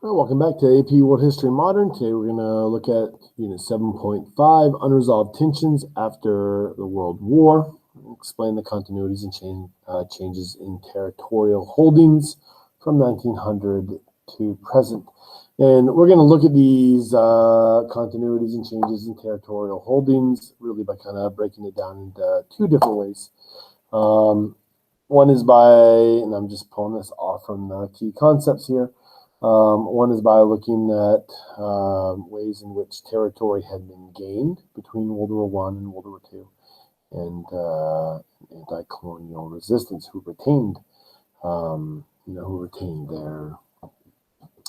Well, welcome back to AP World History Modern. Today we're going to look at Unit 7.5, Unresolved Tensions After the World War. Explain the continuities and changes in territorial holdings from 1900 to present. And we're going to look at these continuities and changes in territorial holdings really by kind of breaking it down into two different ways. One is by, and I'm just pulling this off from the key concepts here. One is by looking at ways in which territory had been gained between World War I and World War II, and anti-colonial resistance who retained,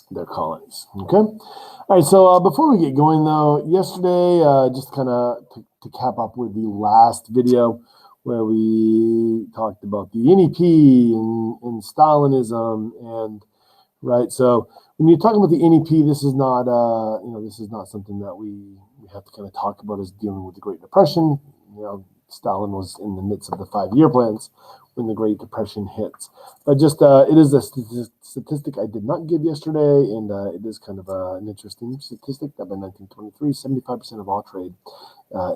their colonies. Okay. All right. So before we get going, though, yesterday, just kind of to cap up with the last video where we talked about the NEP and Stalinism and. Right, so when you're talking about the NEP, this is not, this is not something that we have to kind of talk about as dealing with the Great Depression. Stalin was in the midst of the 5-year plans when the Great Depression hits. But just, it is a statistic I did not give yesterday, and it is kind of an interesting statistic that by 1923, 75% of all trade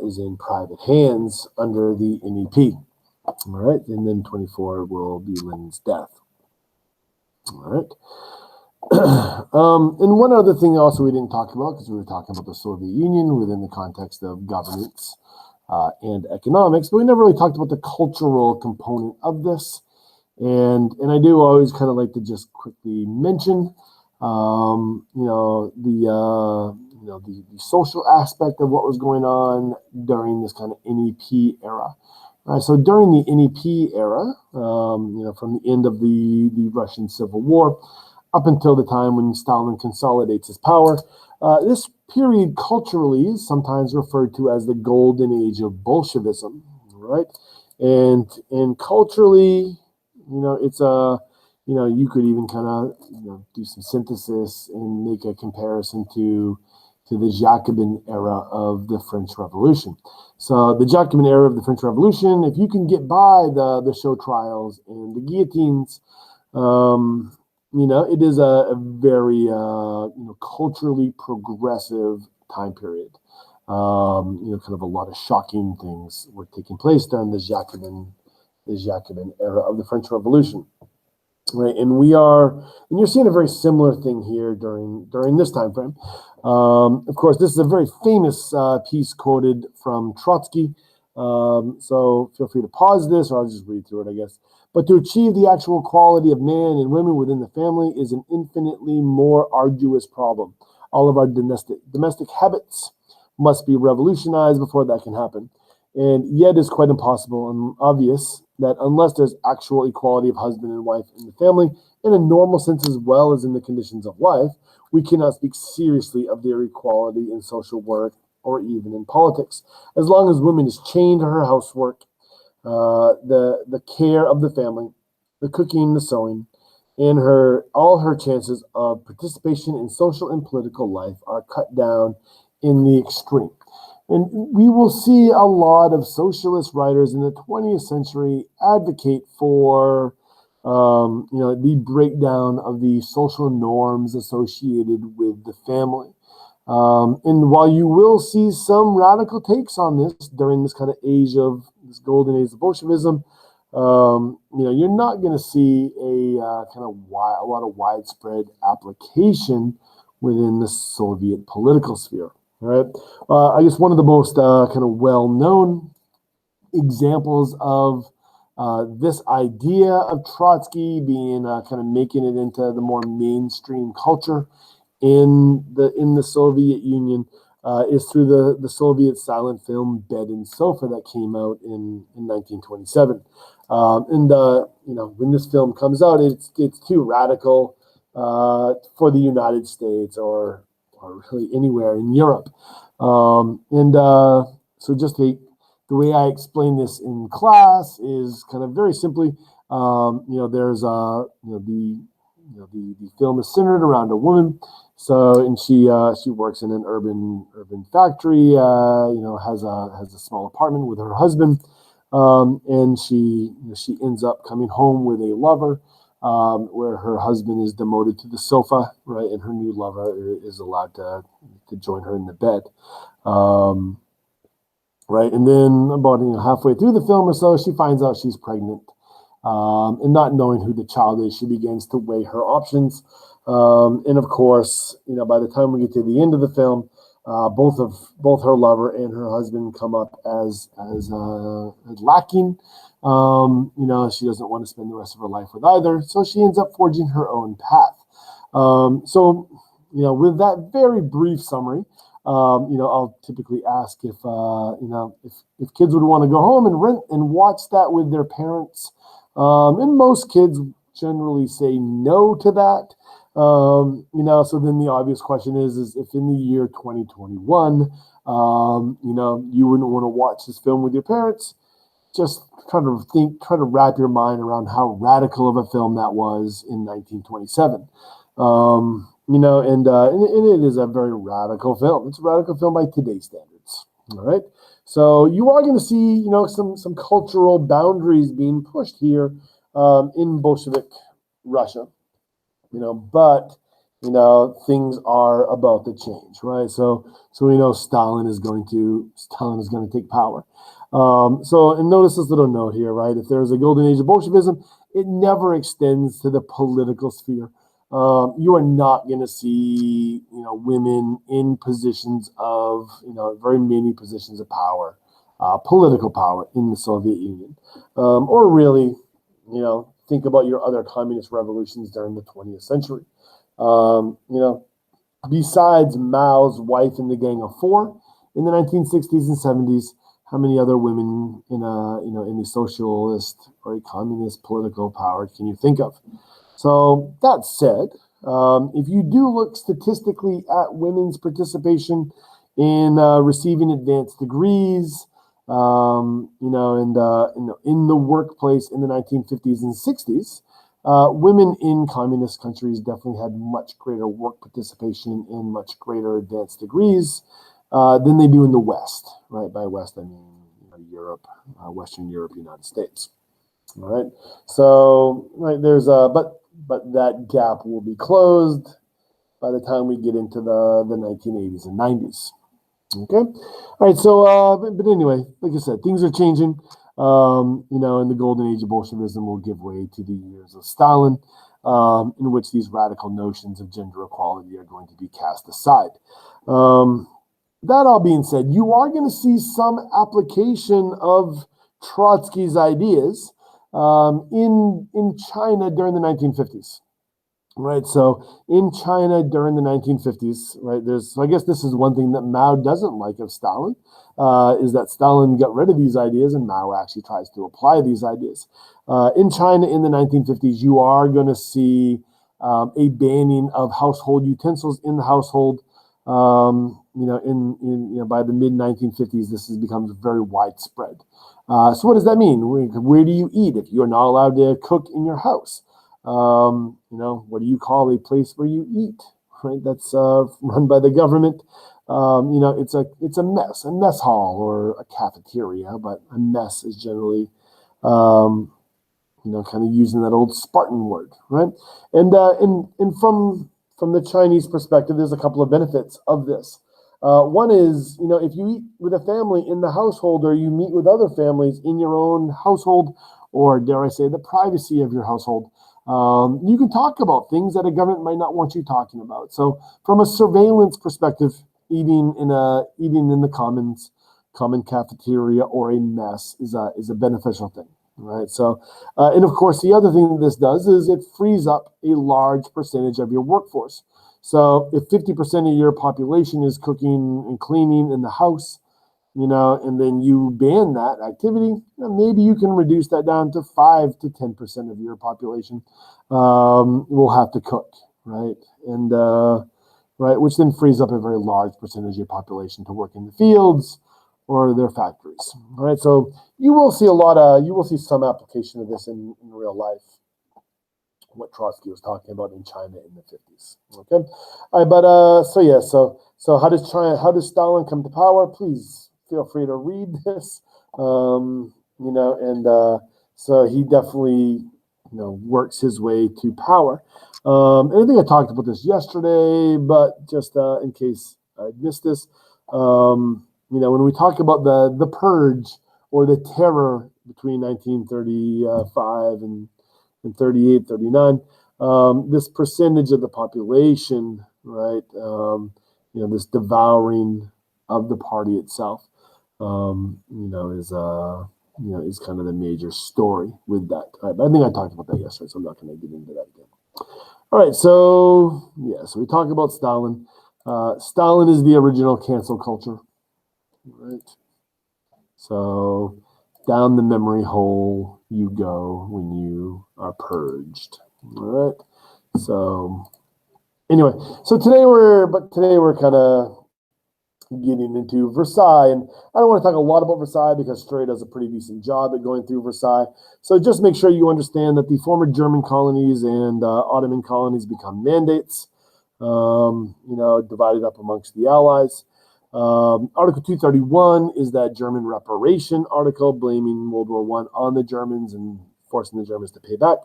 is in private hands under the NEP. All right, and then 24 will be Lenin's death. All right. And one other thing also we didn't talk about, because we were talking about the Soviet Union within the context of governance and economics, but we never really talked about the cultural component of this. And I do always kind of like to just quickly mention, the social aspect of what was going on during this kind of NEP era. So during the NEP era, from the end of the Russian Civil War up until the time when Stalin consolidates his power, this period culturally is sometimes referred to as the golden age of Bolshevism, right? And culturally, it's you could even kind of do some synthesis and make a comparison to the Jacobin era of the French Revolution. So the Jacobin era of the French Revolution, if you can get by the show trials and the guillotines, it is a very culturally progressive time period. Kind of a lot of shocking things were taking place during the Jacobin era of the French Revolution. Right, and you're seeing a very similar thing here during this time frame. Of course, this is a very famous piece quoted from Trotsky. So feel free to pause this, or I'll just read through it, I guess. But to achieve the actual equality of man and women within the family is an infinitely more arduous problem. All of our domestic habits must be revolutionized before that can happen. And yet it's quite impossible and obvious that unless there's actual equality of husband and wife in the family, in a normal sense as well as in the conditions of life, we cannot speak seriously of their equality in social work or even in politics. As long as woman is chained to her housework, the care of the family, the cooking, the sewing, and all her chances of participation in social and political life are cut down in the extreme. And we will see a lot of socialist writers in the 20th century advocate for, the breakdown of the social norms associated with the family. And while you will see some radical takes on this during this kind of this golden age of Bolshevism, you're not going to see a lot of widespread application within the Soviet political sphere. All right. I guess one of the most kind of well-known examples of this idea of Trotsky being kind of making it into the more mainstream culture in the Soviet Union is through the Soviet silent film Bed and Sofa that came out in 1927. When this film comes out, it's too radical for the United States or really anywhere in Europe. So just the way I explain this in class is kind of very simply, there's the film is centered around a woman. So, and she works in an urban factory, has a small apartment with her husband. And she ends up coming home with a lover where her husband is demoted to the sofa, right, and her new lover is allowed to join her in the bed. Right, and then about halfway through the film or so, she finds out she's pregnant, and not knowing who the child is, she begins to weigh her options. And of course, by the time we get to the end of the film, both her lover and her husband come up as lacking. She doesn't want to spend the rest of her life with either, so she ends up forging her own path. With that very brief summary, I'll typically ask if kids would want to go home and rent and watch that with their parents. And most kids generally say no to that. So then the obvious question is if in the year 2021, you wouldn't want to watch this film with your parents, just try to wrap your mind around how radical of a film that was in 1927. And it is a very radical film. It's a radical film by today's standards. All right. So you are going to see, some cultural boundaries being pushed here in Bolshevik Russia. But things are about to change, right? So we know Stalin is going to take power. And notice this little note here, right? If there's a golden age of Bolshevism, it never extends to the political sphere. You are not going to see, women in positions of, very many positions of power, political power in the Soviet Union, or really, think about your other communist revolutions during the 20th century. Besides Mao's wife in the Gang of Four in the 1960s and 70s, how many other women in the socialist or a communist political power can you think of? So that said, if you do look statistically at women's participation in receiving advanced degrees, in the workplace in the 1950s and 60s, women in communist countries definitely had much greater work participation in much greater advanced degrees than they do in the West. Right? By West, I mean Europe, Western Europe, United States. All right. So there's but that gap will be closed by the time we get into the 1980s and 90s. Okay. All right. So, but anyway, like I said, things are changing. And the golden age of Bolshevism will give way to the years of Stalin, in which these radical notions of gender equality are going to be cast aside. That all being said, you are going to see some application of Trotsky's ideas in China during the 1950s. Right, so in China during the 1950s, right, I guess this is one thing that Mao doesn't like of Stalin, is that Stalin got rid of these ideas and Mao actually tries to apply these ideas. In China in the 1950s, you are going to see a banning of household utensils in the household. By the mid 1950s, this becomes very widespread. So what does that mean? Where do you eat if you're not allowed to cook in your house? What do you call a place where you eat? Right, that's run by the government. It's a mess hall or a cafeteria, but a mess is generally, kind of using that old Spartan word, right? And from the Chinese perspective, there's a couple of benefits of this. One is, if you eat with a family in the household or you meet with other families in your own household, or dare I say, the privacy of your household, you can talk about things that a government might not want you talking about. So from a surveillance perspective, eating in the common cafeteria or a mess is a beneficial thing. Right. So, and of course, the other thing that this does is it frees up a large percentage of your workforce. So if 50% of your population is cooking and cleaning in the house, and then you ban that activity, maybe you can reduce that down to 5 to 10% of your population will have to cook, right? And which then frees up a very large percentage of your population to work in the fields or their factories. All right, so you will see some application of this in real life. What Trotsky was talking about in China in the 50s. Okay, all right, but so how does Stalin come to power? Please feel free to read this. So he definitely, works his way to power. And I think I talked about this yesterday, but just in case I missed this, when we talk about the purge or the terror between 1935 and 38, 39, this percentage of the population, right, this devouring of the party itself, is kind of the major story with that. Right? But I think I talked about that yesterday, so I'm not going to get into that again. All right, so we talk about Stalin. Stalin is the original cancel culture, right? So down the memory hole you go when you are purged. All right. So anyway, today we're kind of getting into Versailles, and I don't want to talk a lot about Versailles because Stray does a pretty decent job at going through Versailles. So just make sure you understand that the former German colonies and Ottoman colonies become mandates, divided up amongst the Allies. Article 231 is that German reparation article, blaming World War I on the Germans and forcing the Germans to pay back.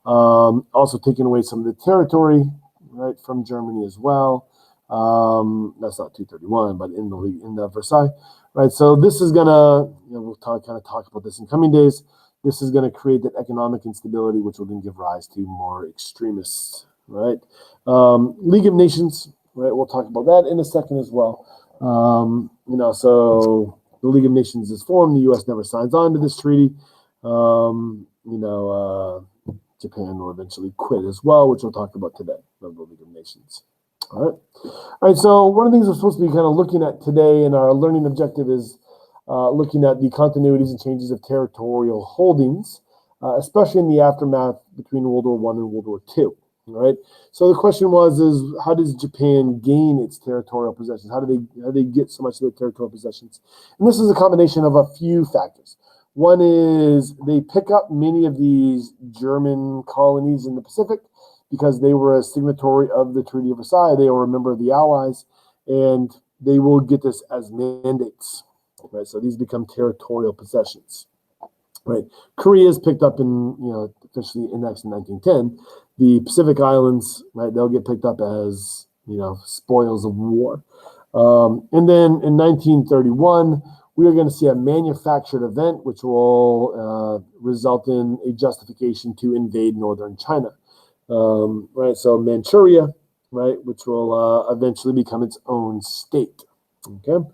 Also taking away some of the territory, right, from Germany as well. That's not 231, but in the Versailles, right? So this is gonna, we'll talk about this in coming days. This is gonna create that economic instability, which will then give rise to more extremists, right? League of Nations, right? We'll talk about that in a second as well. So the League of Nations is formed. The U.S. never signs on to this treaty. Japan will eventually quit as well, which we'll talk about today, the League of Nations. All right. So one of the things we're supposed to be kind of looking at today in our learning objective is looking at the continuities and changes of territorial holdings, especially in the aftermath between World War I and World War II. All right. So the question is how does Japan gain its territorial possessions? How do they get so much of their territorial possessions? And this is a combination of a few factors. One is they pick up many of these German colonies in the Pacific because they were a signatory of the Treaty of Versailles. They were a member of the Allies, and they will get this as mandates. Right. So these become territorial possessions. Right. Korea is picked up officially annexed in 1910. The Pacific Islands, right, they'll get picked up as, spoils of war. And then in 1931, we are going to see a manufactured event, which will result in a justification to invade northern China. Right, so Manchuria, right, which will eventually become its own state. Okay.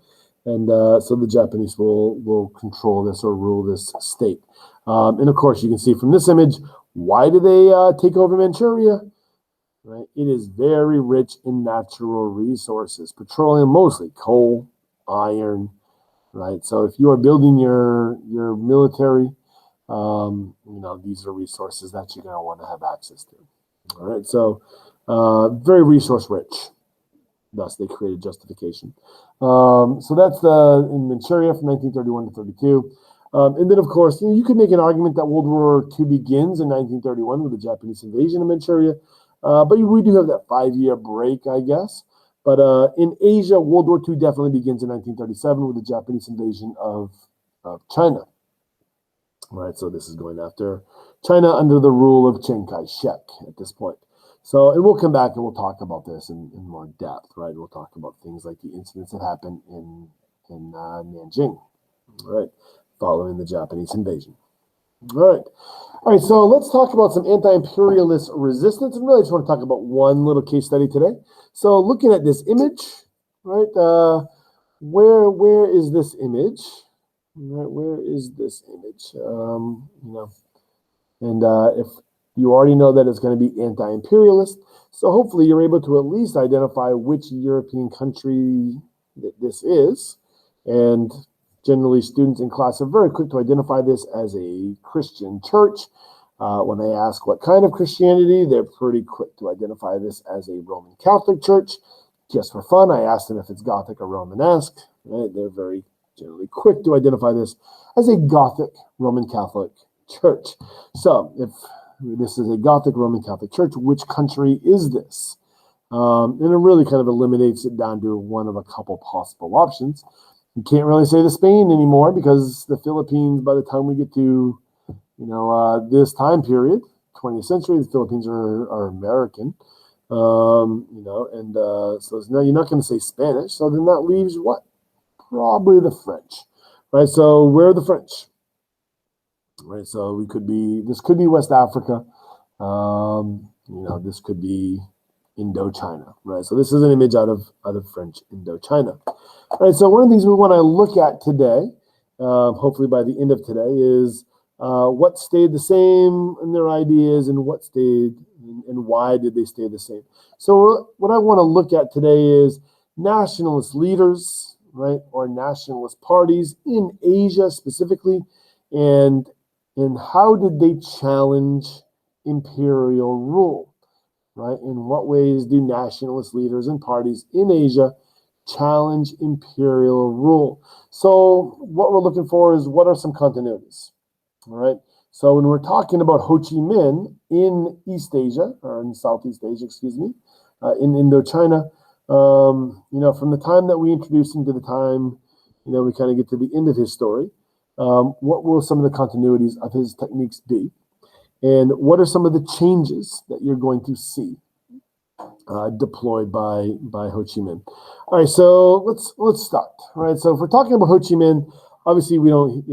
And so the Japanese will control this or rule this state. And of course, you can see from this image, why do they take over Manchuria? Right, it is very rich in natural resources, petroleum mostly, coal, iron. Right, so if you are building your military, these are resources that you're going to want to have access to. All right, so very resource rich. Thus, they created justification. So that's in Manchuria from 1931 to 32. And then, of course, you could make an argument that World War II begins in 1931 with the Japanese invasion of Manchuria. But we do have that 5-year break, I guess. But in Asia, World War II definitely begins in 1937 with the Japanese invasion of China. All right, so this is going after China under the rule of Chiang Kai-shek at this point. So, and we'll come back and we'll talk about this in more depth, right? We'll talk about things like the incidents that happened in Nanjing, right, following the Japanese invasion. All right, so let's talk about some anti-imperialist resistance, and really just want to talk about one little case study today. So, looking at this image, right, where is this image? Right, where is this image? If you already know that it's going to be anti-imperialist, so hopefully you're able to at least identify which European country that this is. And generally, students in class are very quick to identify this as a Christian church. When they ask what kind of Christianity, they're pretty quick to identify this as a Roman Catholic church. Just for fun, I asked them if it's Gothic or Romanesque. Right? They're very generally quick to identify this as a Gothic Roman Catholic church. So if this is a Gothic Roman Catholic church, which country is this? And it really kind of eliminates it down to one of a couple possible options. You can't really say the Spain anymore because the Philippines, by the time we get to, this time period, 20th century. The Philippines are American, and so now you're not going to say Spanish. So then that leaves what? Probably the French, right? So where are the French? Right, so this could be West Africa. This could be Indochina, right? So this is an image out of French Indochina. All right, so one of the things we want to look at today, hopefully by the end of today, is what stayed the same in their ideas and what stayed and why did they stay the same. So what I want to look at today is nationalist leaders, right, or nationalist parties in Asia specifically, and how did they challenge imperial rule, right? In what ways do nationalist leaders and parties in Asia challenge imperial rule? So what we're looking for is what are some continuities, all right? So when we're talking about Ho Chi Minh in East Asia, or in Southeast Asia, in Indochina, from the time that we introduce him to the time, we kind of get to the end of his story, what will some of the continuities of his techniques be? And what are some of the changes that you're going to see deployed by Ho Chi Minh? All right, so let's start. All right, so if we're talking about Ho Chi Minh, obviously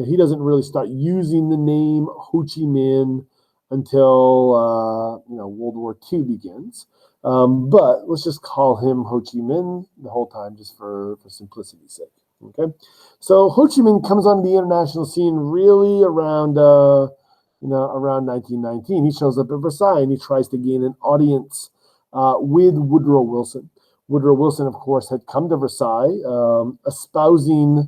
he doesn't really start using the name Ho Chi Minh until World War II begins. But let's just call him Ho Chi Minh the whole time, just for simplicity's sake. Okay, so Ho Chi Minh comes on the international scene really around around 1919. He shows up at Versailles and he tries to gain an audience with Woodrow Wilson. Woodrow Wilson, of course, had come to Versailles espousing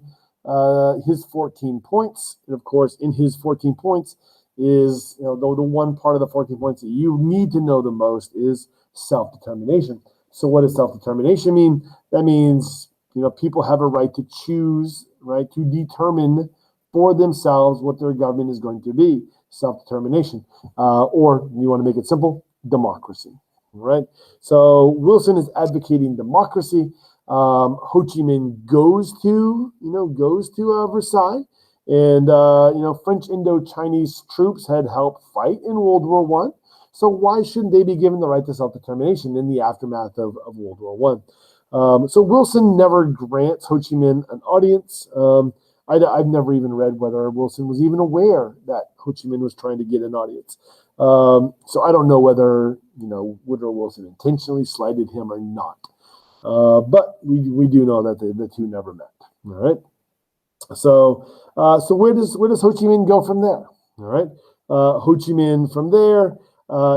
his 14 points. And of course, in his 14 points is, the one part of the 14 points that you need to know the most is self-determination. So what does self-determination mean? That means, people have a right to choose, right, to determine for themselves what their government is going to be. Self-determination, or you want to make it simple, democracy, right? So Wilson is advocating democracy. Ho Chi Minh goes to Versailles, and French Indo-Chinese troops had helped fight in World War I. So why shouldn't they be given the right to self-determination in the aftermath of World War I? So Wilson never grants Ho Chi Minh an audience. I've never even read whether Wilson was even aware that Ho Chi Minh was trying to get an audience. So I don't know whether, Woodrow Wilson intentionally slighted him or not. But we do know that the two never met. All right. So where does Ho Chi Minh go from there? All right. Ho Chi Minh from there,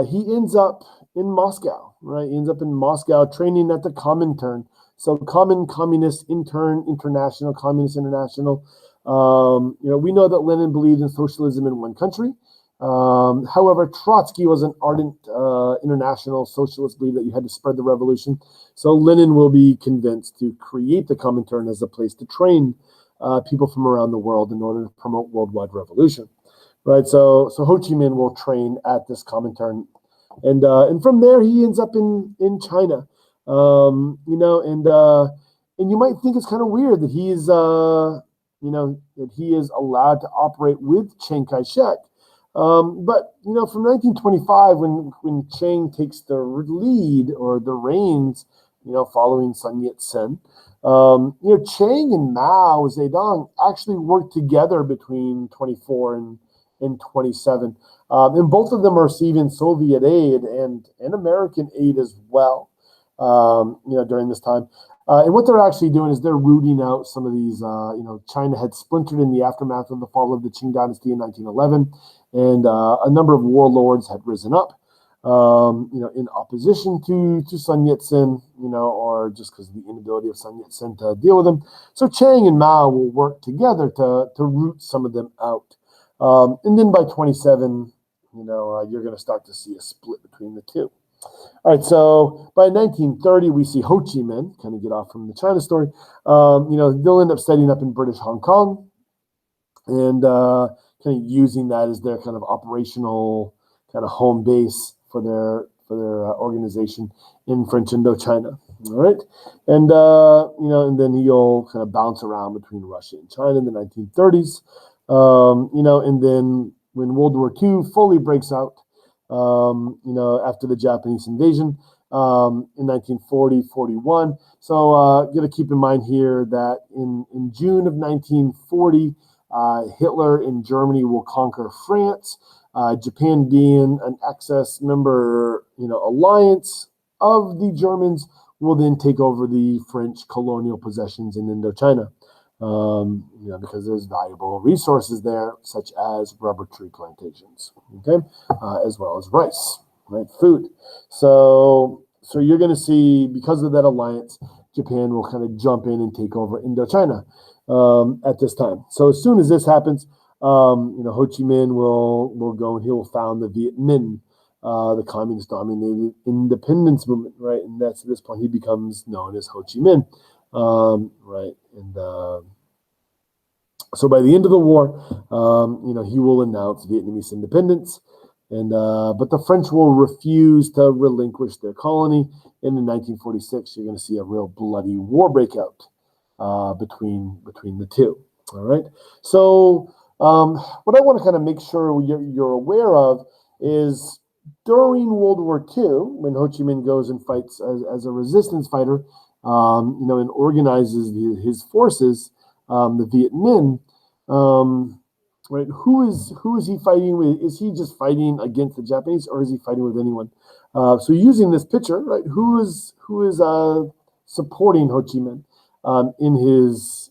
he ends up in Moscow, right? He ends up in Moscow training at the Comintern. So Common, Communist, International, Communist International. We know that Lenin believed in socialism in one country. However, Trotsky was an ardent international socialist, believed that you had to spread the revolution. So Lenin will be convinced to create the Comintern as a place to train people from around the world in order to promote worldwide revolution. Right. So Ho Chi Minh will train at this Comintern, and from there he ends up in China. And you might think it's kind of weird that he is allowed to operate with Chiang Kai-shek. But from 1925, when Chiang takes the lead or the reins, following Sun Yat-sen, Chiang and Mao Zedong actually worked together between 24 and 27, and both of them are receiving Soviet aid and American aid as well. During this time. And what they're actually doing is they're rooting out some of these, China had splintered in the aftermath of the fall of the Qing dynasty in 1911, and a number of warlords had risen up, in opposition to Sun Yat-sen, or just because of the inability of Sun Yat-sen to deal with them. So Chiang and Mao will work together to root some of them out. And then by 27, you're going to start to see a split between the two. All right, so by 1930, we see Ho Chi Minh, kind of get off from the China story, they'll end up setting up in British Hong Kong and kind of using that as their kind of operational kind of home base for their organization in French Indochina. All right, and and then he'll kind of bounce around between Russia and China in the 1930s, and then when World War II fully breaks out, after the Japanese invasion in 1940-41. So got to keep in mind here that in June of 1940, Hitler in Germany will conquer France. Japan being an excess member, alliance of the Germans, will then take over the French colonial possessions in Indochina. Because there's valuable resources there, such as rubber tree plantations, okay, as well as rice, right, food. So you're going to see, because of that alliance, Japan will kind of jump in and take over Indochina at this time. So as soon as this happens, Ho Chi Minh will go and he will found the Viet Minh, the communist-dominated independence movement, right? And that's at this point he becomes known as Ho Chi Minh. Right, and so by the end of the war, he will announce Vietnamese independence, and but the French will refuse to relinquish their colony. And in 1946, you're going to see a real bloody war breakout between the two. All right, so what I want to kind of make sure you're aware of is during World War II, when Ho Chi Minh goes and fights as a resistance fighter. And organizes his forces, the Viet Minh, right? Who is he fighting with? Is he just fighting against the Japanese, or is he fighting with anyone? So using this picture, right? Who is supporting Ho Chi Minh in his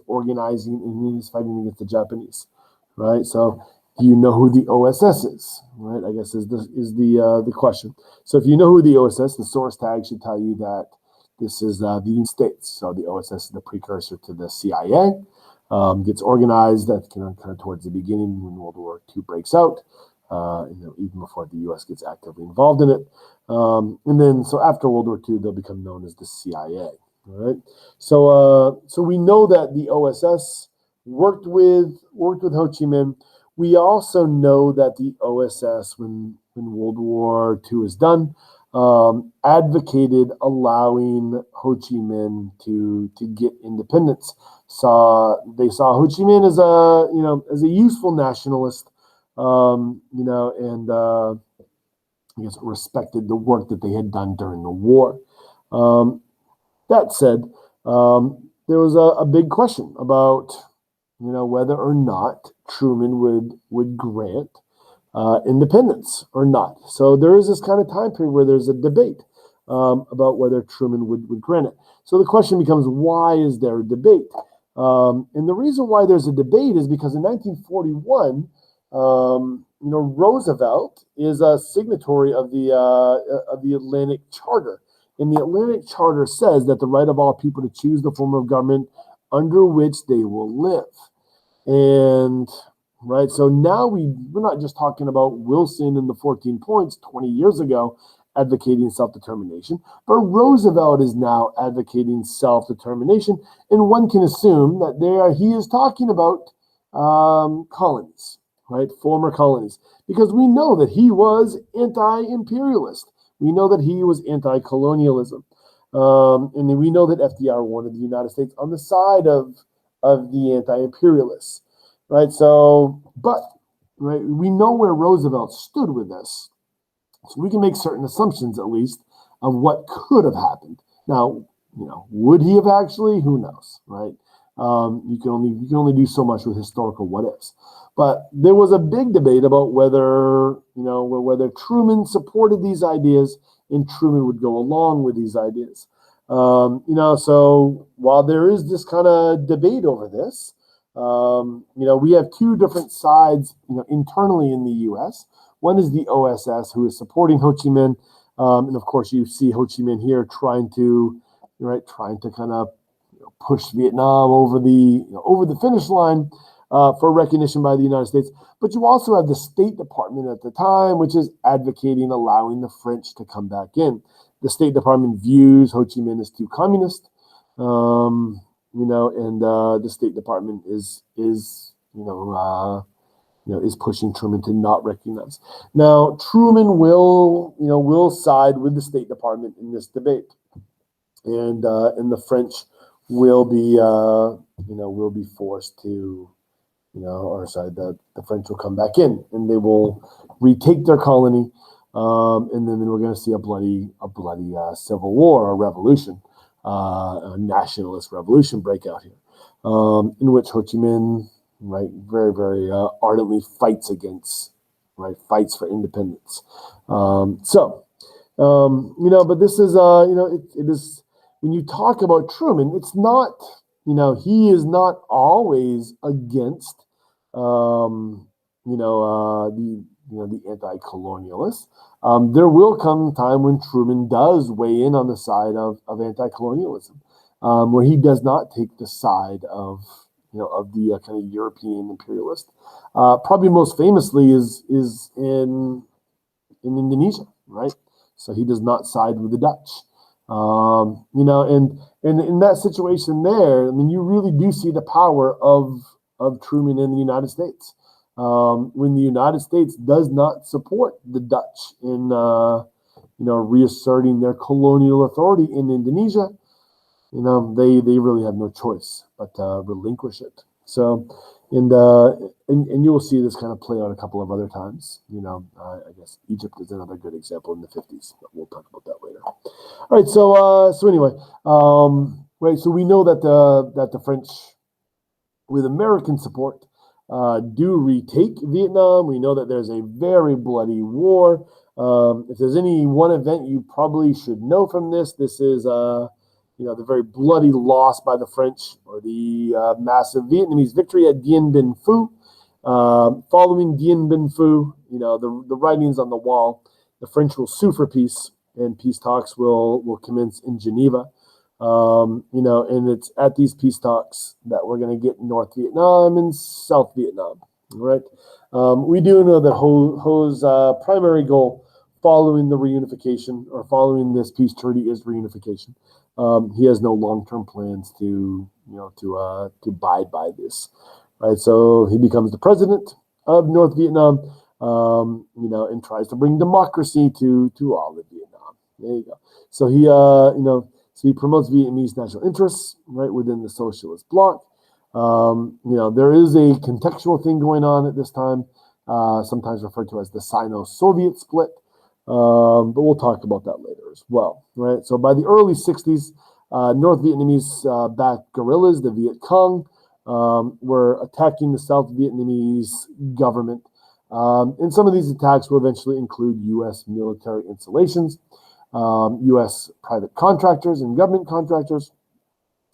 organizing and in his fighting against the Japanese, right? So do you know who the OSS is? Right? I guess is the question. So if you know who the OSS, the source tag should tell you that this is the United States. So the OSS is the precursor to the CIA. Gets organized kind of towards the beginning when World War II breaks out, even before the U.S. gets actively involved in it. And then, so after World War II, they'll become known as the CIA. All right. So we know that the OSS worked with Ho Chi Minh. We also know that the OSS, when World War II is done, advocated allowing Ho Chi Minh to get independence. They saw Ho Chi Minh as a useful nationalist, and I guess respected the work that they had done during the war. That said, there was a big question about whether or not Truman would grant independence or not. So there is this kind of time period where there's a debate about whether Truman would grant it. So the question becomes, why is there a debate? And the reason why there's a debate is because in 1941, Roosevelt is a signatory of the Atlantic Charter. And the Atlantic Charter says that the right of all people to choose the form of government under which they will live. And right, so now we're not just talking about Wilson and the 14 points 20 years ago advocating self-determination, but Roosevelt is now advocating self-determination, and one can assume that he is talking about colonies, right, former colonies, because we know that he was anti-imperialist. We know that he was anti-colonialism, and we know that FDR wanted the United States on the side of the anti-imperialists. Right, right, we know where Roosevelt stood with this, so we can make certain assumptions, at least, of what could have happened. Now, would he have actually? Who knows, right? You can only do so much with historical what ifs. But there was a big debate about whether Truman supported these ideas and Truman would go along with these ideas. So while there is this kind of debate over this, we have two different sides, internally in the U.S. One is the OSS, who is supporting Ho Chi Minh, and of course you see Ho Chi Minh here trying to kind of push Vietnam over the finish line for recognition by the United States. But you also have the State Department at the time, which is advocating allowing the French to come back in. The State Department views Ho Chi Minh as too communist. And the State Department is pushing Truman to not recognize. Now, Truman will side with the State Department in this debate, and the French will be forced to the French will come back in and they will retake their colony, and then we're going to see a bloody civil war, a revolution, a nationalist revolution break out here, in which Ho Chi Minh, right, very very ardently fights for independence. But this is it is, when you talk about Truman, it's not, he is not always against the anti-colonialists. There will come a time when Truman does weigh in on the side of anti-colonialism, where he does not take the side of the kind of European imperialist. Probably most famously is in Indonesia, right? So he does not side with the Dutch. And in that situation there, I mean, you really do see the power of Truman in the United States. When the United States does not support the Dutch in reasserting their colonial authority in Indonesia, they really have no choice but to relinquish it. So, and you will see this kind of play out a couple of other times. I guess Egypt is another good example in the 50s, but we'll talk about that later. All right, so anyway, right, so we know that the French, with American support, do retake Vietnam. We know that there's a very bloody war. If there's any one event you probably should know from this is the very bloody loss by the French, or the massive Vietnamese victory at Dien Bien Phu. Following Dien Bien Phu, the writings on the wall, the French will sue for peace, and peace talks will commence in Geneva. And it's at these peace talks that we're going to get North Vietnam and South Vietnam, right? We do know that Ho's primary goal following the reunification, or following this peace treaty, is reunification. He has no long-term plans to abide by this, right? So he becomes the president of North Vietnam, and tries to bring democracy to all of Vietnam. There you go. So he promotes Vietnamese national interests, right, within the socialist bloc. There is a contextual thing going on at this time, sometimes referred to as the Sino-Soviet split. But we'll talk about that later as well, right? So by the early 60s, North Vietnamese backed guerrillas, the Viet Cong, were attacking the South Vietnamese government. And some of these attacks will eventually include U.S. military installations, U.S. private contractors and government contractors.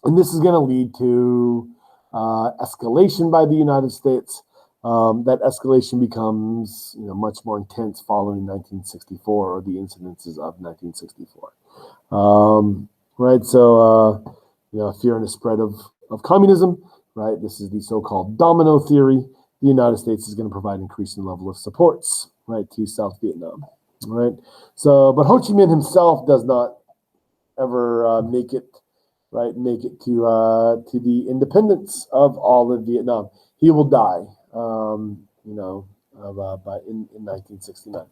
And this is going to lead to escalation by the United States. That escalation becomes much more intense following 1964, or the incidences of 1964. Right, so fear and the spread of communism, right? This is the so-called domino theory. The United States is going to provide increasing level of supports, right, to South Vietnam, right? So, but Ho Chi Minh himself does not ever make it to the independence of all of Vietnam. He will die, in 1969,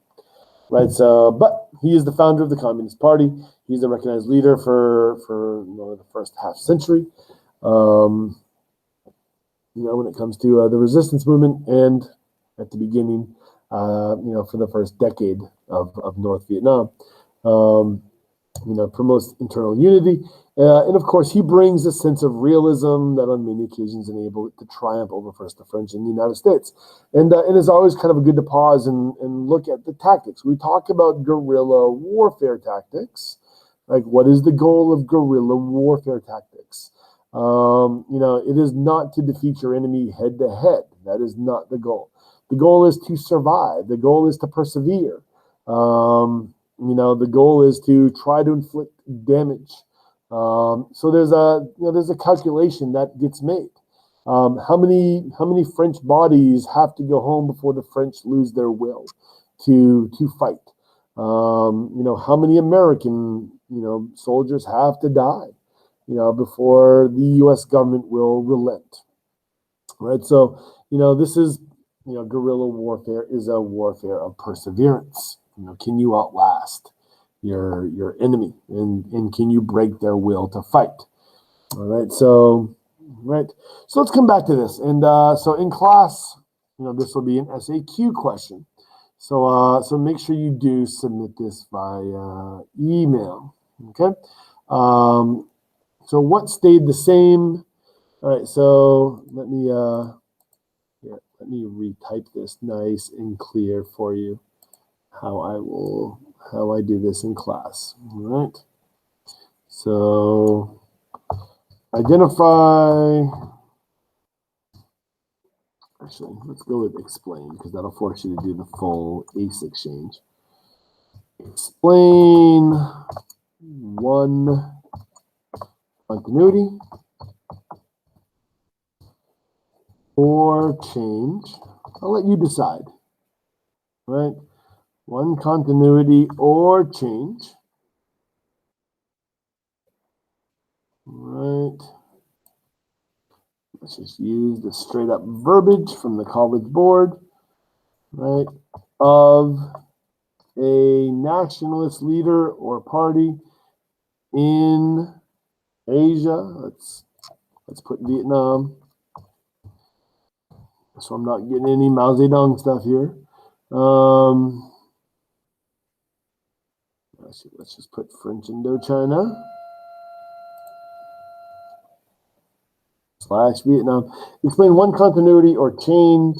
right? So, but he is the founder of the Communist Party. He's a recognized leader for the first half century. When it comes to the resistance movement, and at the beginning, for the first decade of North Vietnam, promotes internal unity. And of course, he brings a sense of realism that on many occasions enable it to triumph over first the French and the United States. And it's always kind of good to pause and look at the tactics. We talk about guerrilla warfare tactics. Like, what is the goal of guerrilla warfare tactics? It is not to defeat your enemy head to head. That is not the goal. The goal is to survive. The goal is to persevere. The goal is to try to inflict damage. So there's a calculation that gets made. How many French bodies have to go home before the French lose their will to fight? How many American soldiers have to die before the U.S. government will relent, right? So this is guerrilla warfare is a warfare of perseverance. Can you outlast your enemy, and can you break their will to fight? All right, so Right. So let's come back to this. And so in class, this will be an SAQ question. So make sure you do submit this via email. Okay. So what stayed the same? All right. So let me retype this nice and clear for you. How I do this in class. All right. So identify. Actually, let's go with explain because that'll force you to do the full ACE exchange. Explain one continuity or change. I'll let you decide. Right? One continuity or change. Right. Let's just use the straight up verbiage from the college board. Right. Of a nationalist leader or party in Asia. Let's put Vietnam. So I'm not getting any Mao Zedong stuff here. Let's just put French Indochina / Vietnam. Explain one continuity or change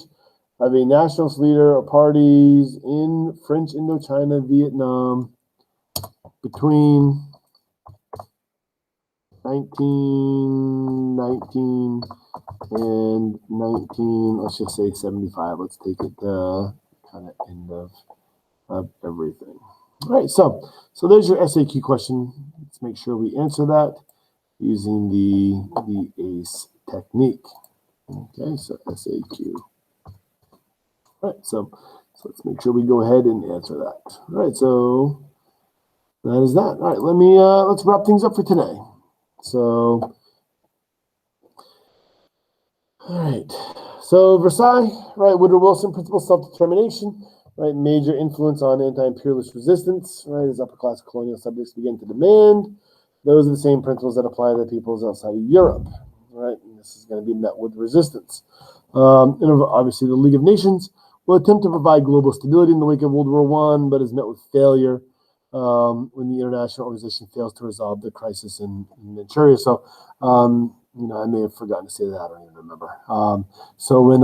of a nationalist leader or parties in French Indochina, Vietnam between 1919 and 19, let's just say 75. Let's take it kind of end of everything. All right, so there's your SAQ question. Let's make sure we answer that using the ACE technique. Okay, so SAQ. All right, so let's make sure we go ahead and answer that. All right, so that is that. All right, let's wrap things up for today. So, all right. So Versailles, right? Woodrow Wilson, principle self-determination, right? Major influence on anti-imperialist resistance, right? As upper-class colonial subjects begin to demand. Those are the same principles that apply to the peoples outside of Europe, right? And this is going to be met with resistance. And obviously, the League of Nations will attempt to provide global stability in the wake of World War I, but is met with failure when the international organization fails to resolve the crisis in Manchuria. So, I may have forgotten to say that. I don't even remember. So when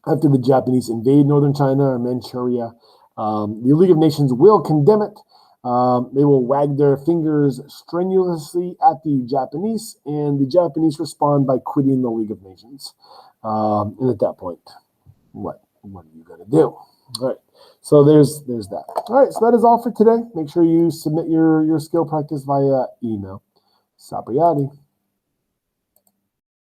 after the Japanese invade northern China or Manchuria, the League of Nations will condemn it. They will wag their fingers strenuously at the Japanese, and the Japanese respond by quitting the League of Nations. And at that point, what are you going to do? All right. So there's that. All right. So that is all for today. Make sure you submit your skill practice via email. Sapriati.